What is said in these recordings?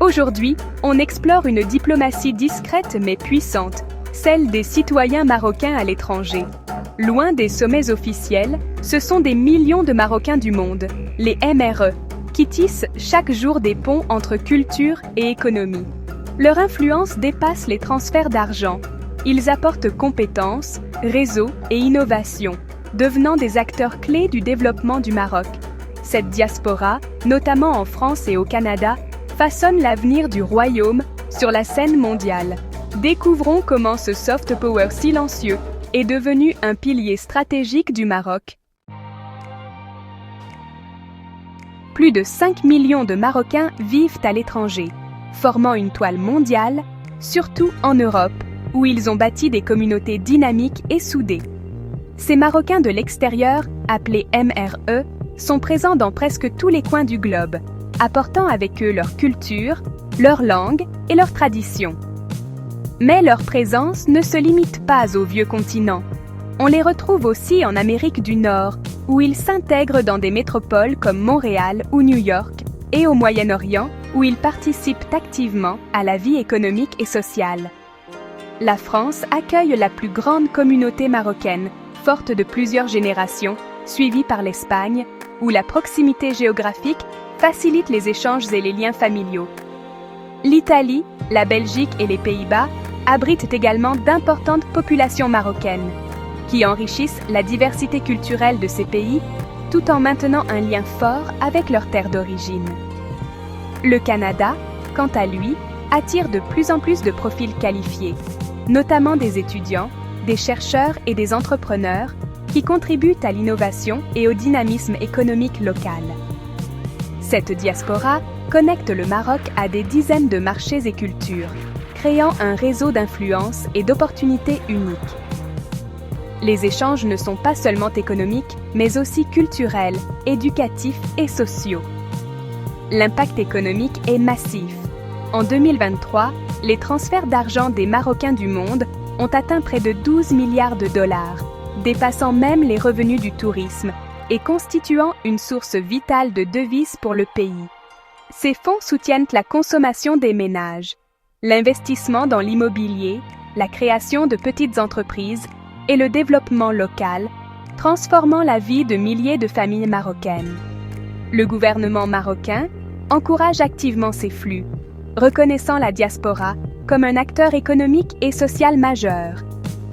Aujourd'hui, on explore une diplomatie discrète mais puissante, celle des citoyens marocains à l'étranger. Loin des sommets officiels, ce sont des millions de Marocains du monde, les MRE, qui tissent chaque jour des ponts entre culture et économie. Leur influence dépasse les transferts d'argent. Ils apportent compétences, réseaux et innovation, devenant des acteurs clés du développement du Maroc. Cette diaspora, notamment en France et au Canada, façonne l'avenir du royaume sur la scène mondiale. Découvrons comment ce soft power silencieux est devenu un pilier stratégique du Maroc. Plus de 5 millions de Marocains vivent à l'étranger, formant une toile mondiale, surtout en Europe, où ils ont bâti des communautés dynamiques et soudées. Ces Marocains de l'extérieur, appelés MRE, sont présents dans presque tous les coins du globe, apportant avec eux leur culture, leur langue et leurs traditions. Mais leur présence ne se limite pas au vieux continent. On les retrouve aussi en Amérique du Nord, où ils s'intègrent dans des métropoles comme Montréal ou New York, et au Moyen-Orient, où ils participent activement à la vie économique et sociale. La France accueille la plus grande communauté marocaine, forte de plusieurs générations, suivie par l'Espagne, où la proximité géographique facilite les échanges et les liens familiaux. L'Italie, la Belgique et les Pays-Bas abritent également d'importantes populations marocaines, qui enrichissent la diversité culturelle de ces pays, tout en maintenant un lien fort avec leur terre d'origine. Le Canada, quant à lui, attire de plus en plus de profils qualifiés, notamment des étudiants, des chercheurs et des entrepreneurs qui contribuent à l'innovation et au dynamisme économique local. Cette diaspora connecte le Maroc à des dizaines de marchés et cultures, créant un réseau d'influence et d'opportunités uniques. Les échanges ne sont pas seulement économiques, mais aussi culturels, éducatifs et sociaux. L'impact économique est massif. En 2023, les transferts d'argent des Marocains du monde ont atteint près de 12 milliards de dollars, dépassant même les revenus du tourisme et constituant une source vitale de devises pour le pays. Ces fonds soutiennent la consommation des ménages, l'investissement dans l'immobilier, la création de petites entreprises et le développement local, transformant la vie de milliers de familles marocaines. Le gouvernement marocain encourage activement ces flux, reconnaissant la diaspora comme un acteur économique et social majeur,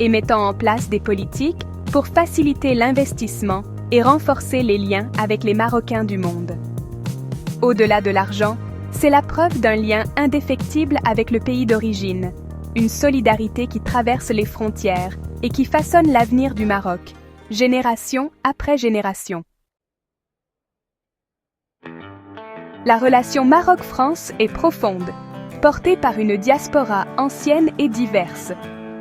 et mettant en place des politiques pour faciliter l'investissement et renforcer les liens avec les Marocains du monde. Au-delà de l'argent, c'est la preuve d'un lien indéfectible avec le pays d'origine, une solidarité qui traverse les frontières et qui façonne l'avenir du Maroc, génération après génération. La relation Maroc-France est profonde, portée par une diaspora ancienne et diverse.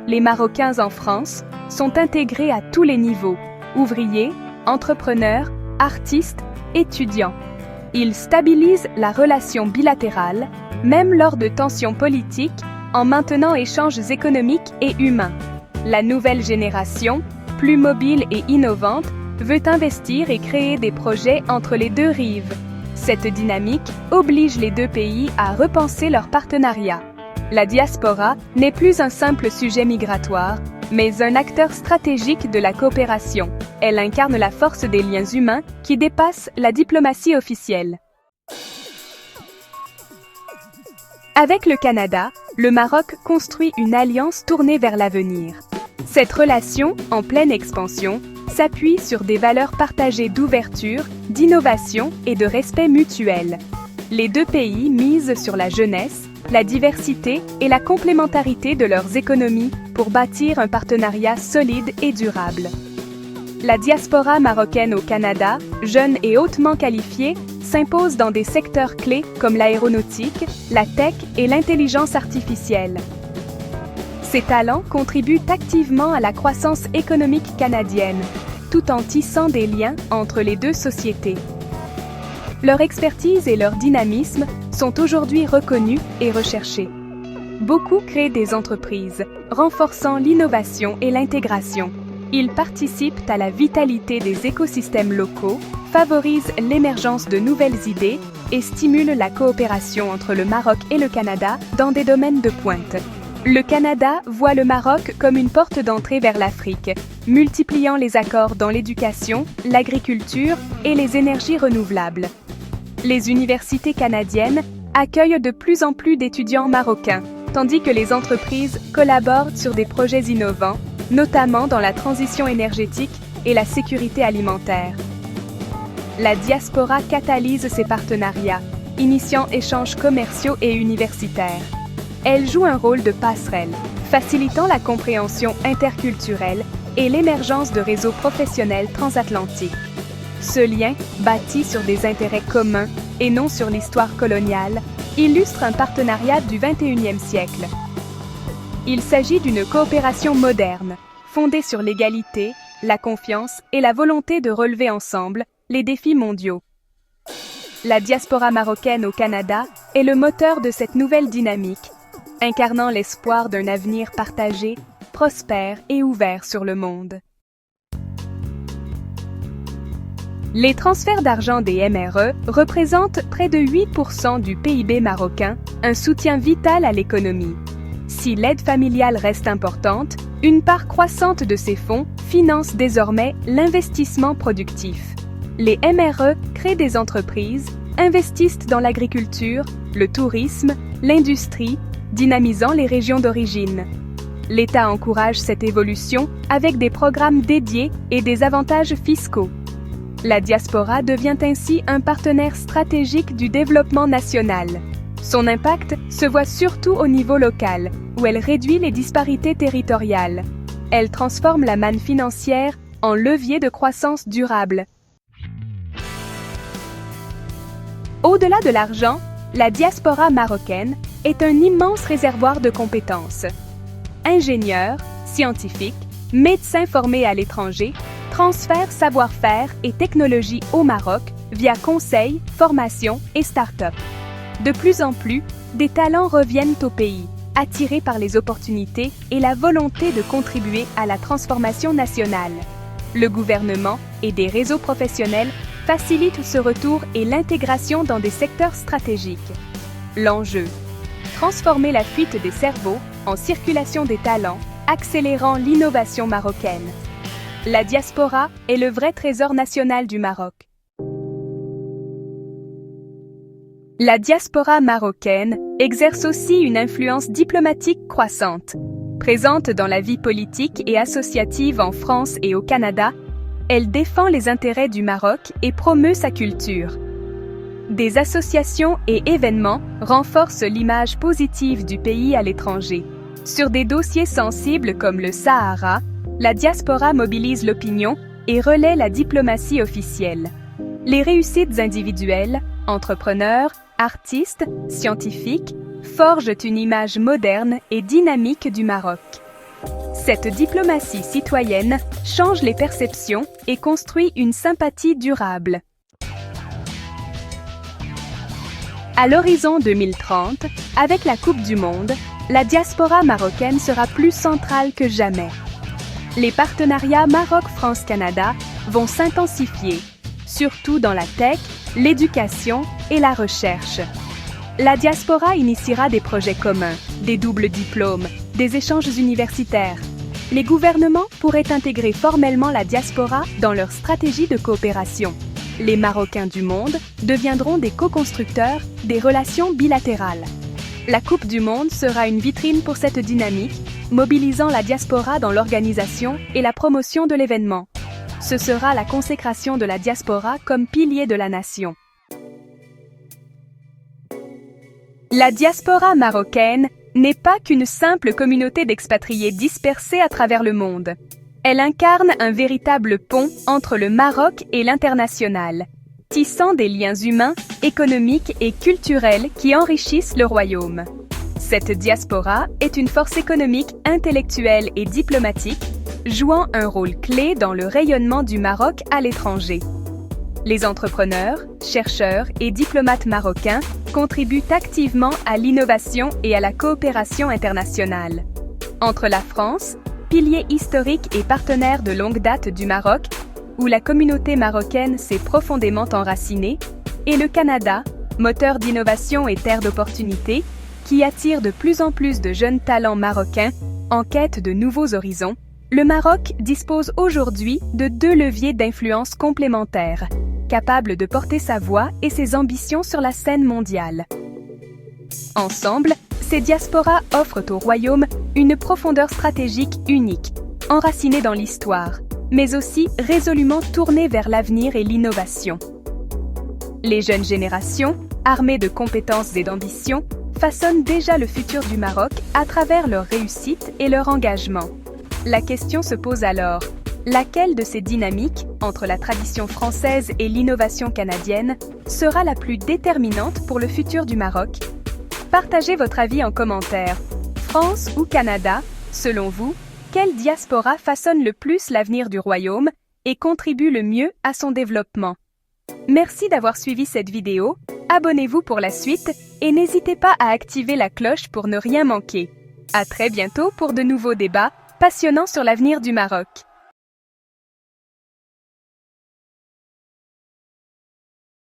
Les Marocains en France sont intégrés à tous les niveaux, ouvriers, entrepreneurs, artistes, étudiants. Ils stabilisent la relation bilatérale, même lors de tensions politiques, en maintenant échanges économiques et humains. La nouvelle génération, plus mobile et innovante, veut investir et créer des projets entre les deux rives. Cette dynamique oblige les deux pays à repenser leur partenariat. La diaspora n'est plus un simple sujet migratoire, mais un acteur stratégique de la coopération. Elle incarne la force des liens humains qui dépassent la diplomatie officielle. Avec le Canada, le Maroc construit une alliance tournée vers l'avenir. Cette relation, en pleine expansion, s'appuie sur des valeurs partagées d'ouverture, d'innovation et de respect mutuel. Les deux pays misent sur la jeunesse, la diversité et la complémentarité de leurs économies pour bâtir un partenariat solide et durable. La diaspora marocaine au Canada, jeune et hautement qualifiée, s'impose dans des secteurs clés comme l'aéronautique, la tech et l'intelligence artificielle. Ces talents contribuent activement à la croissance économique canadienne, tout en tissant des liens entre les deux sociétés. Leur expertise et leur dynamisme sont aujourd'hui reconnus et recherchés. Beaucoup créent des entreprises, renforçant l'innovation et l'intégration. Ils participent à la vitalité des écosystèmes locaux, favorisent l'émergence de nouvelles idées et stimulent la coopération entre le Maroc et le Canada dans des domaines de pointe. Le Canada voit le Maroc comme une porte d'entrée vers l'Afrique, multipliant les accords dans l'éducation, l'agriculture et les énergies renouvelables. Les universités canadiennes accueillent de plus en plus d'étudiants marocains, tandis que les entreprises collaborent sur des projets innovants, notamment dans la transition énergétique et la sécurité alimentaire. La diaspora catalyse ces partenariats, initiant échanges commerciaux et universitaires. Elle joue un rôle de passerelle, facilitant la compréhension interculturelle et l'émergence de réseaux professionnels transatlantiques. Ce lien, bâti sur des intérêts communs et non sur l'histoire coloniale, illustre un partenariat du XXIe siècle. Il s'agit d'une coopération moderne, fondée sur l'égalité, la confiance et la volonté de relever ensemble les défis mondiaux. La diaspora marocaine au Canada est le moteur de cette nouvelle dynamique, incarnant l'espoir d'un avenir partagé, prospère et ouvert sur le monde. Les transferts d'argent des MRE représentent près de 8% du PIB marocain, un soutien vital à l'économie. Si l'aide familiale reste importante, une part croissante de ces fonds finance désormais l'investissement productif. Les MRE créent des entreprises, investissent dans l'agriculture, le tourisme, l'industrie, dynamisant les régions d'origine. L'État encourage cette évolution avec des programmes dédiés et des avantages fiscaux. La diaspora devient ainsi un partenaire stratégique du développement national. Son impact se voit surtout au niveau local, où elle réduit les disparités territoriales. Elle transforme la manne financière en levier de croissance durable. Au-delà de l'argent, la diaspora marocaine est un immense réservoir de compétences. Ingénieurs, scientifiques, médecins formés à l'étranger transfèrent savoir-faire et technologie au Maroc via conseils, formations et start-up. De plus en plus, des talents reviennent au pays, attirés par les opportunités et la volonté de contribuer à la transformation nationale. Le gouvernement et des réseaux professionnels facilitent ce retour et l'intégration dans des secteurs stratégiques. L'enjeu: transformer la fuite des cerveaux en circulation des talents, accélérant l'innovation marocaine. La diaspora est le vrai trésor national du Maroc. La diaspora marocaine exerce aussi une influence diplomatique croissante. Présente dans la vie politique et associative en France et au Canada, elle défend les intérêts du Maroc et promeut sa culture. Des associations et événements renforcent l'image positive du pays à l'étranger. Sur des dossiers sensibles comme le Sahara, la diaspora mobilise l'opinion et relaie la diplomatie officielle. Les réussites individuelles, entrepreneurs, artistes, scientifiques, forgent une image moderne et dynamique du Maroc. Cette diplomatie citoyenne change les perceptions et construit une sympathie durable. À l'horizon 2030, avec la Coupe du Monde, la diaspora marocaine sera plus centrale que jamais. Les partenariats Maroc-France-Canada vont s'intensifier, surtout dans la tech, l'éducation et la recherche. La diaspora initiera des projets communs, des doubles diplômes, des échanges universitaires. Les gouvernements pourraient intégrer formellement la diaspora dans leur stratégie de coopération. Les Marocains du monde deviendront des co-constructeurs des relations bilatérales. La Coupe du Monde sera une vitrine pour cette dynamique, mobilisant la diaspora dans l'organisation et la promotion de l'événement. Ce sera la consécration de la diaspora comme pilier de la nation. La diaspora marocaine n'est pas qu'une simple communauté d'expatriés dispersés à travers le monde. Elle incarne un véritable pont entre le Maroc et l'international, tissant des liens humains, économiques et culturels qui enrichissent le royaume. Cette diaspora est une force économique, intellectuelle et diplomatique, jouant un rôle clé dans le rayonnement du Maroc à l'étranger. Les entrepreneurs, chercheurs et diplomates marocains contribuent activement à l'innovation et à la coopération internationale. Entre la France, pilier historique et partenaire de longue date du Maroc, où la communauté marocaine s'est profondément enracinée, et le Canada, moteur d'innovation et terre d'opportunités, qui attire de plus en plus de jeunes talents marocains en quête de nouveaux horizons. Le Maroc dispose aujourd'hui de 2 leviers d'influence complémentaires, capables de porter sa voix et ses ambitions sur la scène mondiale. Ensemble, ces diasporas offrent au royaume une profondeur stratégique unique, enracinée dans l'histoire, mais aussi résolument tournée vers l'avenir et l'innovation. Les jeunes générations, armées de compétences et d'ambition, façonnent déjà le futur du Maroc à travers leur réussite et leur engagement. La question se pose alors, laquelle de ces dynamiques, entre la tradition française et l'innovation canadienne, sera la plus déterminante pour le futur du Maroc? Partagez votre avis en commentaire. France ou Canada, selon vous, quelle diaspora façonne le plus l'avenir du royaume et contribue le mieux à son développement? Merci d'avoir suivi cette vidéo, abonnez-vous pour la suite et n'hésitez pas à activer la cloche pour ne rien manquer. À très bientôt pour de nouveaux débats passionnants sur l'avenir du Maroc.